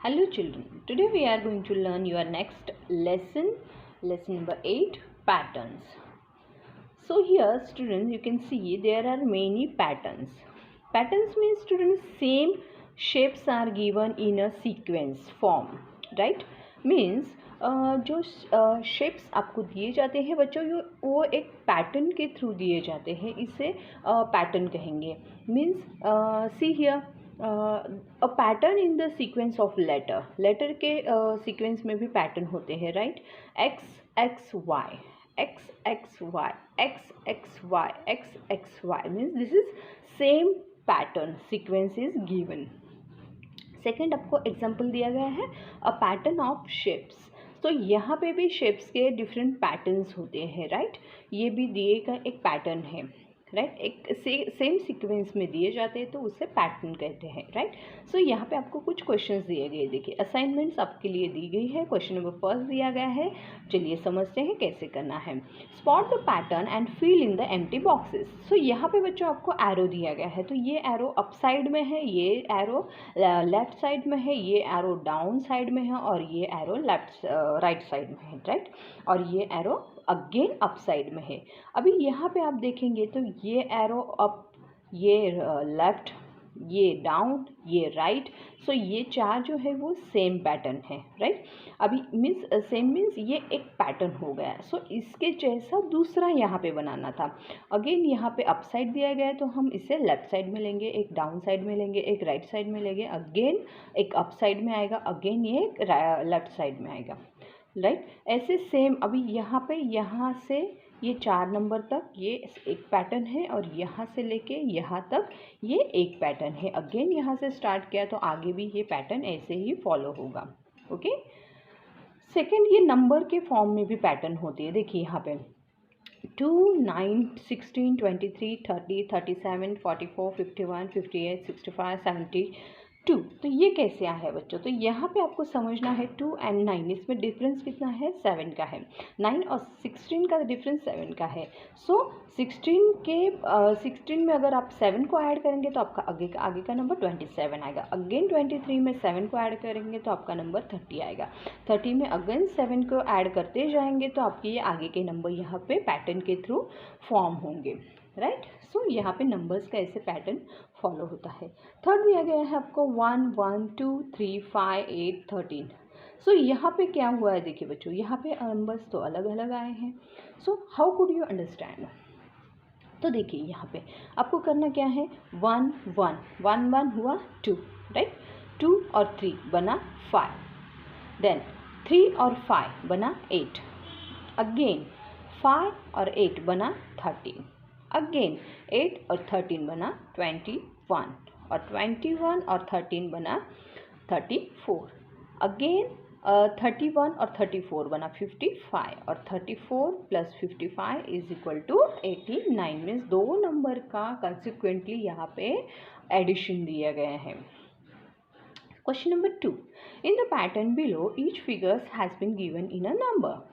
Hello children, today we are going to learn your next lesson number 8, patterns. So here students, you can see there are many patterns. Patterns means students same shapes are given in a sequence form, right? Means जो shapes आपको दिए जाते हैं बच्चों वो एक pattern के through दिए जाते हैं, इसे पैटर्न कहेंगे. Means see here a pattern in the sequence of letter के सीक्वेंस में भी पैटर्न होते हैं, right? X X Y X X Y X X Y X X Y means this is same pattern sequence is given. Second आपको example दिया गया है a pattern of shapes. तो यहाँ पे भी शेप्स के डिफरेंट पैटर्न्स होते हैं, राइट? ये भी दिए का एक पैटर्न है, राइट? एक सेम सीक्वेंस में दिए जाते हैं तो उसे पैटर्न कहते हैं, राइट? सो यहाँ पे आपको कुछ क्वेश्चंस दिए गए. देखिए असाइनमेंट्स आपके लिए दी गई है. क्वेश्चन नंबर फर्स्ट दिया गया है. चलिए समझते हैं कैसे करना है. Spot the pattern and fill in the empty boxes. So यहाँ पे बच्चों आपको एरो दिया गया है. तो ये एरो अप साइड में है, ये एरो लेफ्ट साइड में है, ये एरो डाउन साइड में है और ये एरो राइट साइड में है, राइट? और ये एरो अगेन अप साइड में है. अभी यहाँ पे आप देखेंगे तो ये एरो अप, ये लेफ्ट, ये डाउन, ये राइट. सो ये चार जो है वो सेम पैटर्न है, राइट? अभी मीन्स सेम मीन्स ये एक पैटर्न हो गया. सो इसके जैसा दूसरा यहाँ पे बनाना था. अगेन यहाँ पे अप साइड दिया गया है तो हम इसे लेफ्ट साइड में लेंगे, एक डाउन साइड में लेंगे, एक राइट साइड में लेंगे, अगेन एक अप साइड में आएगा, अगेन ये एक लेफ्ट साइड में आएगा, राइट? ऐसे सेम अभी यहाँ पे यहाँ से ये 4 नंबर तक ये एक पैटर्न है और यहाँ से लेके यहाँ तक ये एक पैटर्न है. अगेन यहाँ से स्टार्ट किया तो आगे भी ये पैटर्न ऐसे ही फॉलो होगा. ओके. सेकंड, ये नंबर के फॉर्म में भी पैटर्न होती है. देखिए यहाँ पे 2, 9, 16, 23, 30, 37, 44, 51, 58, 65, 72. तो ये कैसे आया है बच्चों? तो यहाँ पे आपको समझना है 2 एंड 9 इसमें डिफरेंस कितना है? 7 का है. 9 और 16 का डिफरेंस 7 का है. सो 16 में अगर आप 7 को ऐड करेंगे तो आपका आगे का नंबर 27 आएगा. अगेन 23 में 7 को ऐड करेंगे तो आपका नंबर 30 आएगा. 30 में अगेन 7 को ऐड करते जाएंगे तो आपके ये आगे के नंबर यहाँ पे पैटर्न के थ्रू फॉर्म होंगे, राइट? सो यहाँ पे नंबर्स का ऐसे पैटर्न फॉलो होता है. थर्ड दिया गया है आपको 1, 1, 2, 3, 5, 8, 13. सो यहाँ पे क्या हुआ है? देखिए बच्चों यहाँ पे नंबर्स तो अलग अलग आए हैं. So how could you understand? तो देखिए यहाँ पे आपको करना क्या है? 1, 1, 1, 1 हुआ 2, राइट? 2 और 3 बना 5. देन 3 और 5 बना 8. अगेन 5 और 8 बना 13. अगेन 8 और 13 बना 21 और 21 और 13 बना 34. अगेन 31 और 34 बना 55 और 34 plus 55 is equal to 89. Means दो नंबर का कंसिक्वेंटली यहाँ पे एडिशन दिया गया है. Question number 2. In the pattern below each figures has been given in a number.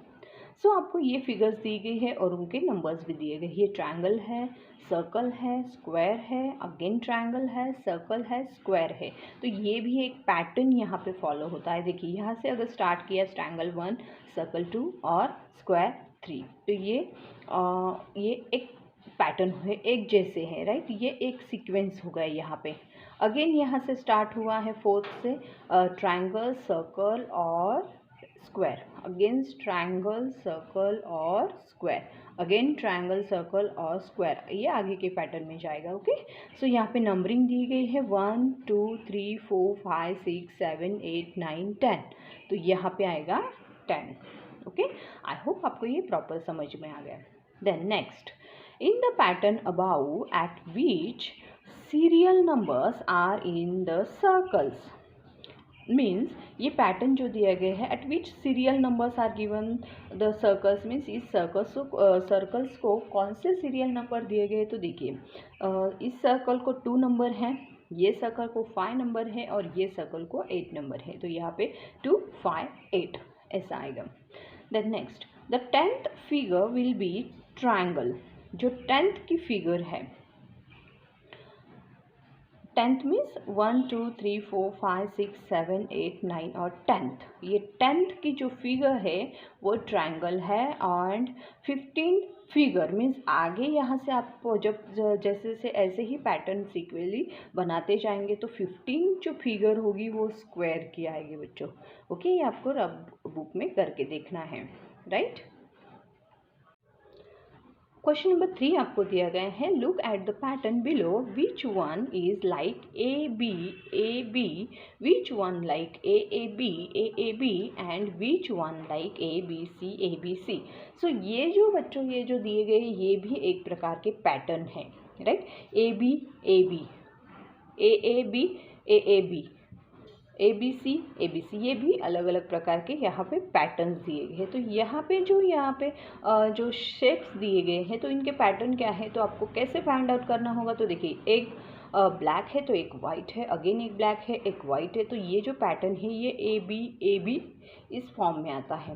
So आपको ये फिगर्स दी गई है और उनके नंबर्स भी दिए गए. ये ट्रायंगल है, सर्कल है, स्क्वायर है, अगेन ट्रायंगल है, सर्कल है, स्क्वायर है. तो ये भी एक पैटर्न यहाँ पे फॉलो होता है. देखिए यहाँ से अगर स्टार्ट किया ट्रायंगल 1, सर्कल 2 और स्क्वायर 3 तो ये एक पैटर्न है, एक जैसे है, राइट? ये एक सीक्वेंस हो गया यहाँ पे. अगेन यहाँ से स्टार्ट हुआ है फोर्थ से ट्रायंगल, सर्कल और स्क्वायर. अगेंस्ट ट्रायंगल, सर्कल और स्क्वायर, अगेन ट्रायंगल, सर्कल और स्क्वायर. ये आगे के पैटर्न में जाएगा. ओके. सो यहाँ पे नंबरिंग दी गई है 1, 2, 3, 4, 5, 6, 7, 8, 9, 10. तो यहाँ पे आएगा 10. ओके. आई होप आपको ये प्रॉपर समझ में आ गया. Then next, in the pattern about at which serial numbers are in the circles. Means ये पैटर्न जो दिया गया है at which serial numbers are given the circles. Means इस सर्कल्स को कौन से सीरियल नंबर दिए गए? तो देखिए इस सर्कल को 2 नंबर हैं, ये सर्कल को 5 नंबर है और ये सर्कल को 8 नंबर है. तो यहाँ पे 2, 5, 8 ऐसा आएगा. Then next, the 10th figure will be triangle. जो 10th की फिगर है 10th मीन्स 1 2 3 4 5 6 7 8 9 और 10th, ये 10th की जो फिगर है वो ट्रायंगल है। एंड 15 फिगर मीन्स आगे यहाँ से आप जब जैसे जैसे ऐसे ही पैटर्न सीक्वेंसली बनाते जाएंगे तो 15 जो फिगर होगी वो स्क्वायर की आएगी बच्चों। ओके, ये आपको रब बुक में करके देखना है, राइट। क्वेश्चन नंबर 3 आपको दिया गया है, look at the pattern below, which one is like A B, which one like A B and which one like A B C. So ये जो बच्चों ये जो दिए गए ये भी एक प्रकार के पैटर्न हैं, right. A B A B A B C ये भी अलग अलग प्रकार के यहाँ पे पैटर्न्स दिए गए हैं। तो यहाँ पे जो शेप्स दिए गए हैं तो इनके पैटर्न क्या है, तो आपको कैसे फाइंड आउट करना होगा। तो देखिए, एक ब्लैक है तो एक वाइट है, अगेन एक ब्लैक है एक वाइट है, तो ये जो पैटर्न है ये ए बी इस फॉर्म में आता है।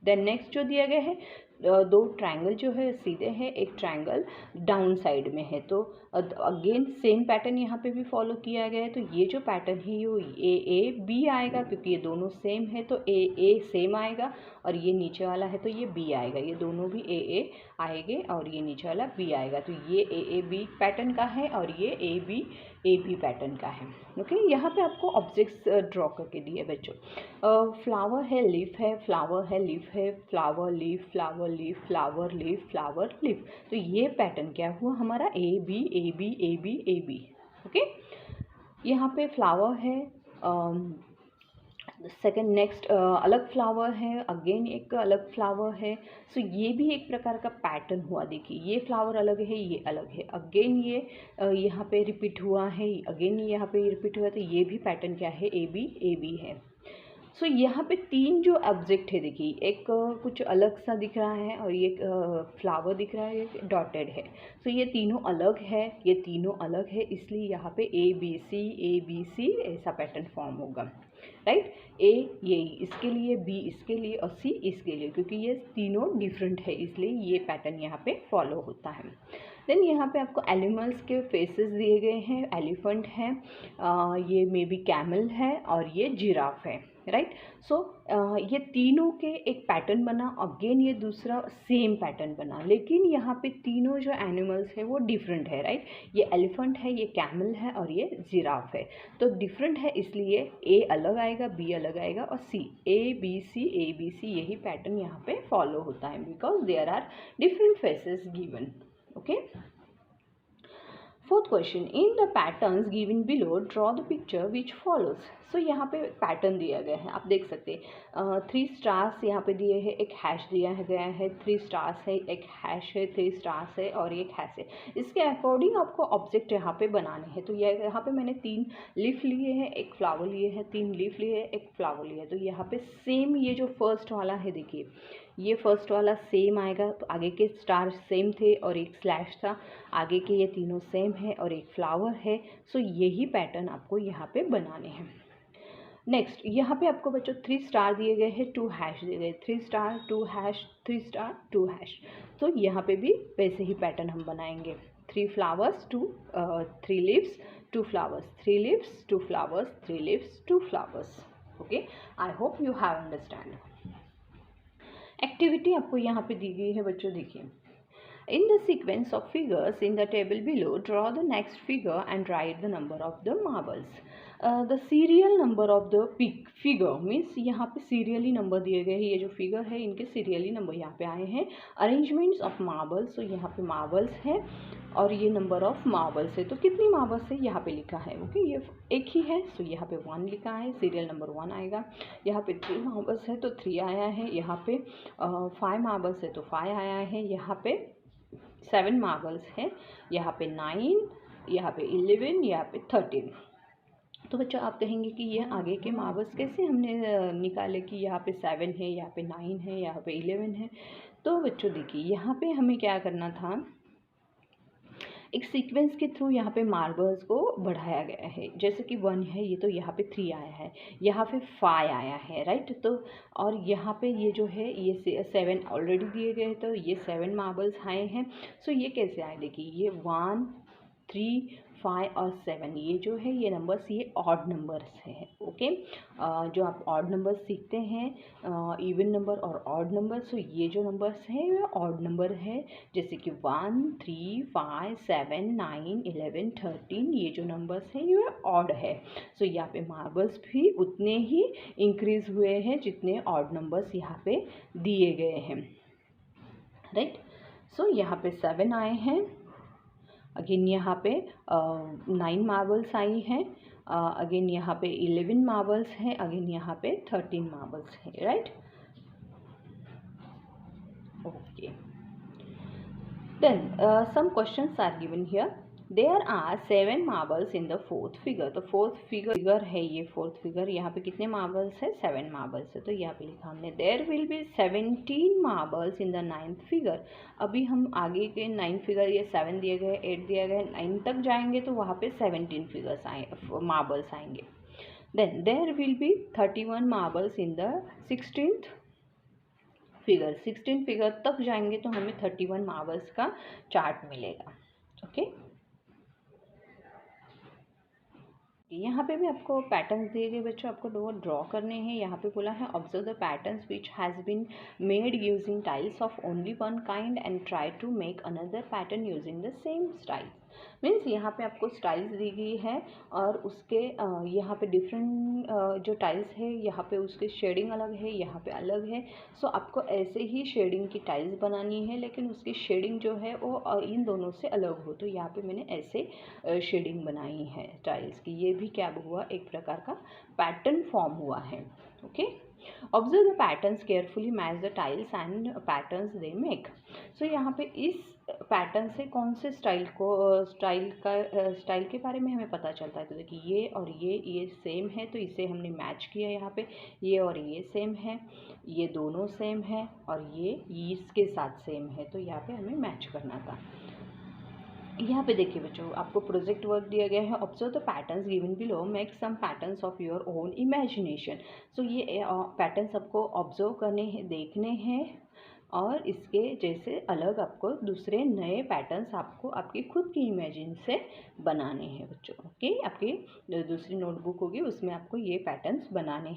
देन नेक्स्ट जो दिया गया है, दो ट्रायंगल जो है सीधे हैं, एक ट्रायंगल डाउन साइड में है, तो अगेन सेम पैटर्न यहाँ पे भी फॉलो किया गया है। तो ये जो पैटर्न है ये ए बी आएगा, क्योंकि ये दोनों सेम है तो ए सेम आएगा, और ये नीचे वाला है तो ये बी आएगा, ये दोनों भी ए आएंगे और ये नीचे वाला बी आएगा। तो ये ए बी पैटर्न का है और ये ए बी पैटर्न का है। ओके, यहाँ पे आपको ऑब्जेक्ट्स ड्रॉ करके दिए बच्चों। फ्लावर है, लीफ है, फ्लावर है, लीफ है, flower leaf, flower leaf, flower leaf, flower leaf. तो ये पैटर्न क्या हुआ हमारा, ए बी। ओके, यहाँ पे फ्लावर है, सेकेंड नेक्स्ट अलग फ्लावर है, अगेन एक अलग फ्लावर है। सो ये भी एक प्रकार का पैटर्न हुआ। देखिए, ये फ्लावर अलग है, ये अलग है, अगेन ये यहाँ पे रिपीट हुआ है, अगेन यहाँ पे रिपीट हुआ, तो ये भी पैटर्न क्या है, ए बी है। सो यहाँ पे तीन जो ऑब्जेक्ट है, देखिए एक कुछ अलग सा दिख रहा है और ये फ्लावर दिख रहा है, ये डॉटेड है। सो ये तीनों अलग है, ये तीनों अलग है, इसलिए यहाँ पे ए बी सी ऐसा पैटर्न फॉर्म होगा, राइट। ए ये इसके लिए, बी इसके लिए और सी इसके लिए, क्योंकि ये तीनों डिफरेंट है इसलिए ये पैटर्न यहाँ पे फॉलो होता है। देन यहाँ पे आपको एनिमल्स के फेसेस दिए गए हैं, एलिफेंट है, ये मे बी कैमल है और ये जिराफ है, राइट। सो ये तीनों के एक पैटर्न बना, अगेन ये दूसरा सेम पैटर्न बना, लेकिन यहाँ पे तीनों जो एनिमल्स है वो डिफरेंट है, राइट। ये एलिफेंट है, ये कैमल है और ये जिराफ है, तो डिफरेंट है इसलिए ए अलग आएगा, बी अलग आएगा और सी, ए बी सी यही पैटर्न यहाँ पे फॉलो होता है, because there are different faces given. Okay, fourth question, in the patterns given below draw the picture which follows. So यहाँ पे पैटर्न दिया गया है, आप देख सकते हैं 3 स्टार्स यहाँ पे दिए हैं, एक हैश दिया गया है, 3 स्टार्स है, एक हैश है, 3 स्टार्स है और एक हैश है। इसके अकॉर्डिंग आपको ऑब्जेक्ट यहाँ पे बनाने हैं। तो यहाँ पे मैंने 3 लीफ लिए हैं, एक फ्लावर लिए हैं, 3 लीफ लिए हैं, एक फ्लावर लिए है। तो यहाँ पे सेम ये जो फर्स्ट वाला है, देखिए ये फर्स्ट वाला सेम आएगा, तो आगे के स्टार सेम थे और एक स्लैश था, आगे के ये तीनों सेम है और एक फ्लावर है। सो यही पैटर्न आपको यहाँ पे बनाने हैं। नेक्स्ट यहाँ पे आपको बच्चों 3 स्टार दिए गए हैं, 2 हैश दिए गए, 3 स्टार 2 हैश, 3 स्टार 2 हैश। तो यहाँ पे भी वैसे ही पैटर्न हम बनाएंगे, 3 flowers 3 leaves, 2 flowers 3 leaves, 2 flowers 3 leaves, 2 flowers. Okay, I hope you have understand. Activity आपको यहाँ पे दी गई है बच्चों, देखिए, इन the sequence of figures in the table below draw the next figure and right the number of the marbles. The serial number of the figure means यहाँ पे serially number दिए गए हैं, ये जो फिगर है इनके सीरियली नंबर यहाँ पे आए हैं। अरेंजमेंट्स ऑफ मार्बल्स, तो यहाँ पे मार्बल्स है और ये नंबर ऑफ मार्बल्स है, तो कितनी मार्बल्स है यहाँ पे लिखा है। ओके, ये एक ही है, सो यहाँ पे 1 लिखा है, सीरियल नंबर 1 आएगा। यहाँ पे 3 मार्बल्स है तो 3 आया है, यहाँ पे 5 मार्बल्स है तो 5 आया है, यहाँ पे 7 मार्बल्स है, यहाँ पे 9, यहाँ पे 11, यहाँ पे 13। तो बच्चों आप कहेंगे कि ये आगे के मार्बल्स कैसे हमने निकाले कि यहाँ पे 7 है, यहाँ पे 9 है, यहाँ पे 11 है। तो बच्चों देखिए, यहाँ पे हमें क्या करना था, एक सीक्वेंस के थ्रू यहाँ पे मार्बल्स को बढ़ाया गया है। जैसे कि 1 है, ये तो यहाँ पे 3 आया है, यहाँ पे 5 आया है, राइट। तो और यहाँ पे ये जो है ये 7 ऑलरेडी दिए गए, तो ये 7 मार्बल्स आए हैं। सो ये कैसे आए, देखिए ये 1 3 5 और 7 ये जो है ये नंबर्स ये ऑड नंबर्स है। ओके, जो आप ऑड नंबर्स सीखते हैं इवन नंबर और ऑड नंबर, सो ये जो नंबर्स हैं ये ऑड नंबर है, जैसे कि 1 3 5 7 9 11 13 ये जो नंबर्स हैं ये ऑड है। सो यहाँ पे मार्बल्स भी उतने ही इंक्रीज हुए हैं जितने ऑड नंबर्स यहाँ पे दिए गए हैं, राइट। सो यहाँ पे 7 आए हैं, अगेन यहाँ पे 9 मार्बल्स आई हैं, अगेन यहाँ पे 11 मार्बल्स हैं, अगेन यहाँ पे 13 मार्बल्स हैं, right. Okay, then some questions are given here. There are 7 marbles in the fourth figure. तो फोर्थ फिगर है ये, फोर्थ फिगर यहाँ पे कितने मार्बल्स है? 7 मार्बल्स है। तो यहाँ पे लिखा हमने there will be 17 marbles in the 9th figure. अभी हम आगे के 9 फिगर, ये 7 दिए गए, 8 दिए गए, 9 तक जाएंगे तो वहाँ पे 17 फिगर्स मार्बल्स आएंगे। Then there will be 31 marbles in the 16th figure. 16 figure तक जाएंगे तो हमें 31 मार्बल्स का चार्ट मिलेगा। ओके, यहाँ पे भी आपको पैटर्न्स दिए गए बच्चों, आपको दो ड्रॉ करने हैं। यहाँ पे बोला है observe the patterns which has been made using tiles of only one kind and try to make another pattern using the same style. Means यहाँ पे आपको स्टाइल्स दी गई है और उसके यहाँ पे डिफरेंट जो टाइल्स है यहाँ पे उसकी शेडिंग अलग है, यहाँ पे अलग है। सो आपको ऐसे ही शेडिंग की टाइल्स बनानी है, लेकिन उसकी शेडिंग जो है वो इन दोनों से अलग हो। तो यहाँ पे मैंने ऐसे शेडिंग बनाई है टाइल्स की। ये भी क्या हुआ, एक प्रकार का पैटर्न फॉर्म हुआ है। Okay, observe the patterns carefully, match the tiles and patterns they make. So यहाँ पे इस पैटर्न से कौन से स्टाइल के बारे में हमें पता चलता है। तो देखिए ये और ये सेम है, तो इसे हमने मैच किया। यहाँ पे ये और ये सेम है, ये दोनों सेम है, और ये इसके साथ सेम है, तो यहाँ पे हमें मैच करना था। यहाँ पे देखिए बच्चों, आपको प्रोजेक्ट वर्क दिया गया है। Observe the patterns given below, make some patterns of your own imagination. So ये पैटर्न्स आपको ऑब्जर्व करने हैं, देखने हैं, और इसके जैसे अलग आपको दूसरे नए पैटर्न्स आपको आपकी खुद की इमेजिन से बनाने हैं बच्चों। ओके, आपकी जो दूसरी नोटबुक होगी उसमें आपको ये पैटर्न्स बनाने हैं।